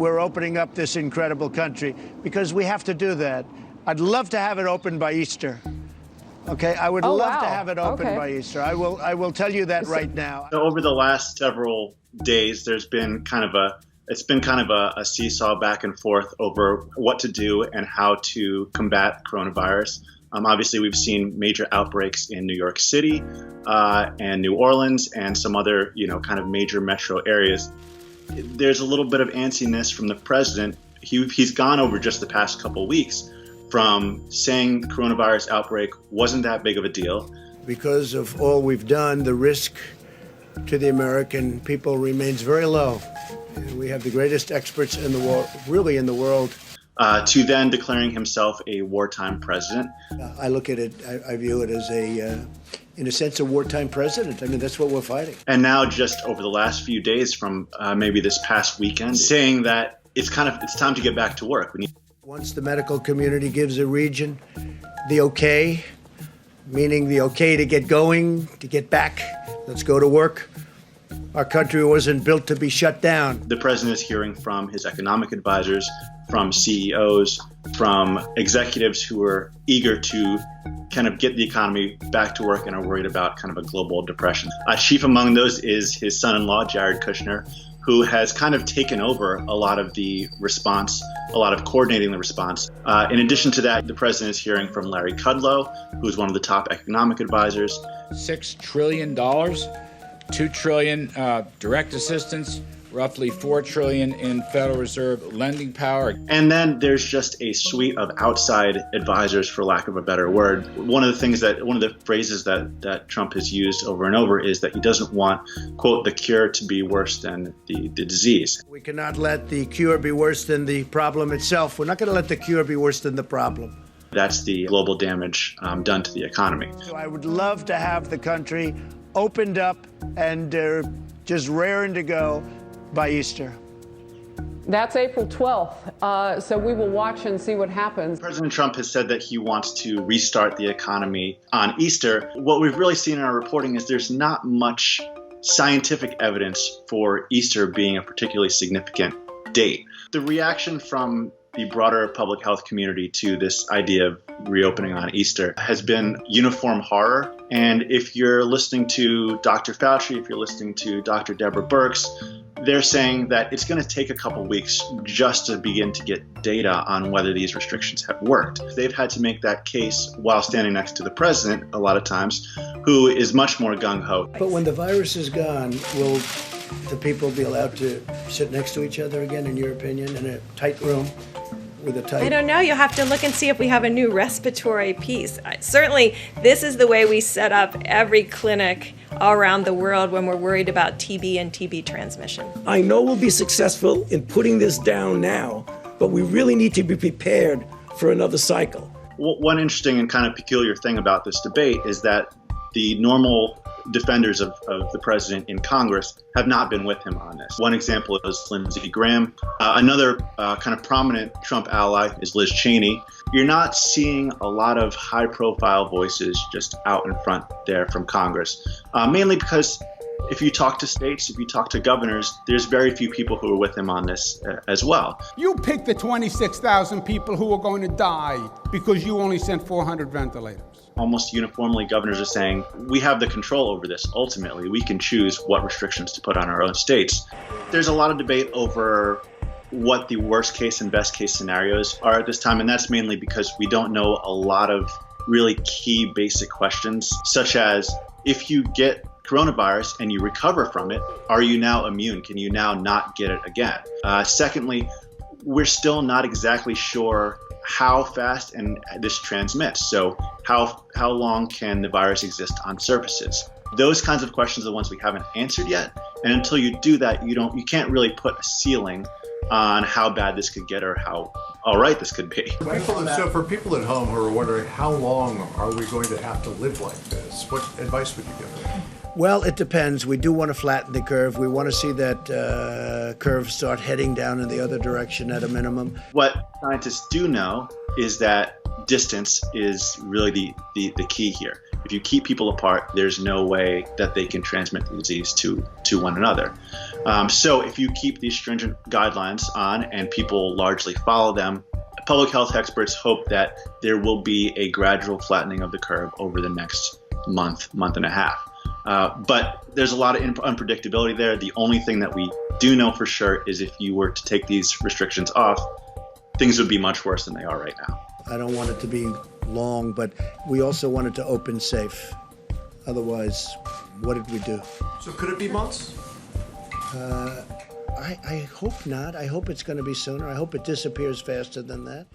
we're opening up this incredible country, because we have to do that. I'd love to have it open by Easter. Okay, I would love to have it open by Easter. I will tell you that right now. Over the last several days, there's been kind of a seesaw back and forth over what to do and how to combat coronavirus. Obviously, we've seen major outbreaks in New York City and New Orleans and some other, kind of major metro areas. There's a little bit of antsiness from the president. He's gone over just the past couple weeks from saying the coronavirus outbreak wasn't that big of a deal. Because of all we've done, the risk to the American people remains very low. We have the greatest experts in the world, really in the world. To then declaring himself a wartime president. I look at it, I view it as in a sense, a wartime president. I mean, that's what we're fighting. And now just over the last few days from maybe this past weekend, saying that it's time to get back to work. Once the medical community gives a region the okay, meaning the okay to get going, to get back, let's go to work. Our country wasn't built to be shut down. The president is hearing from his economic advisors, from CEOs, from executives who are eager to kind of get the economy back to work and are worried about kind of a global depression. Chief among those is his son-in-law, Jared Kushner, who has kind of taken over a lot of the response, a lot of coordinating the response. In addition to that, the president is hearing from Larry Kudlow, who's one of the top economic advisors. $6 trillion, $2 trillion direct assistance, roughly $4 trillion in Federal Reserve lending power. And then there's just a suite of outside advisors, for lack of a better word. One of the phrases that Trump has used over and over is that he doesn't want, quote, the cure to be worse than the disease. We cannot let the cure be worse than the problem itself. We're not going to let the cure be worse than the problem. That's the global damage done to the economy. So I would love to have the country opened up and just raring to go by Easter. That's April 12th, so we will watch and see what happens. President Trump has said that he wants to restart the economy on Easter. What we've really seen in our reporting is there's not much scientific evidence for Easter being a particularly significant date. The reaction from the broader public health community to this idea of reopening on Easter has been uniform horror. And if you're listening to Dr. Fauci, if you're listening to Dr. Deborah Birx, they're saying that it's going to take a couple weeks just to begin to get data on whether these restrictions have worked. They've had to make that case while standing next to the president a lot of times, who is much more gung-ho. But when the virus is gone, will the people be allowed to sit next to each other again, in your opinion, in a tight room? I don't know. You'll have to look and see if we have a new respiratory piece. Certainly, this is the way we set up every clinic all around the world when we're worried about TB and TB transmission. I know we'll be successful in putting this down now, but we really need to be prepared for another cycle. One interesting and kind of peculiar thing about this debate is that the normal defenders of the president in Congress have not been with him on this. One example is Lindsey Graham. Another kind of prominent Trump ally is Liz Cheney. You're not seeing a lot of high-profile voices just out in front there from Congress, mainly because if you talk to states, if you talk to governors, there's very few people who are with him on this as well. You picked the 26,000 people who are going to die because you only sent 400 ventilators. Almost uniformly, governors are saying, we have the control over this. Ultimately, we can choose what restrictions to put on our own states. There's a lot of debate over what the worst case and best case scenarios are at this time, and that's mainly because we don't know a lot of really key basic questions, such as if you get coronavirus and you recover from it, are you now immune? Can you now not get it again? Secondly, we're still not exactly sure how fast and this transmits. So how long can the virus exist on surfaces? Those kinds of questions are the ones we haven't answered yet. And until you do that, you can't really put a ceiling on how bad this could get or how all right this could be. So for people at home who are wondering, how long are we going to have to live like this? What advice would you give them? Well, it depends. We do want to flatten the curve. We want to see that curve start heading down in the other direction at a minimum. What scientists do know is that distance is really the key here. If you keep people apart, there's no way that they can transmit the disease to one another. So if you keep these stringent guidelines on and people largely follow them, public health experts hope that there will be a gradual flattening of the curve over the next month and a half. But there's a lot of unpredictability there. The only thing that we do know for sure is if you were to take these restrictions off, things would be much worse than they are right now. I don't want it to be long, but we also wanted to open safe. Otherwise, what did we do? So could it be months? I hope not. I hope it's going to be sooner. I hope it disappears faster than that.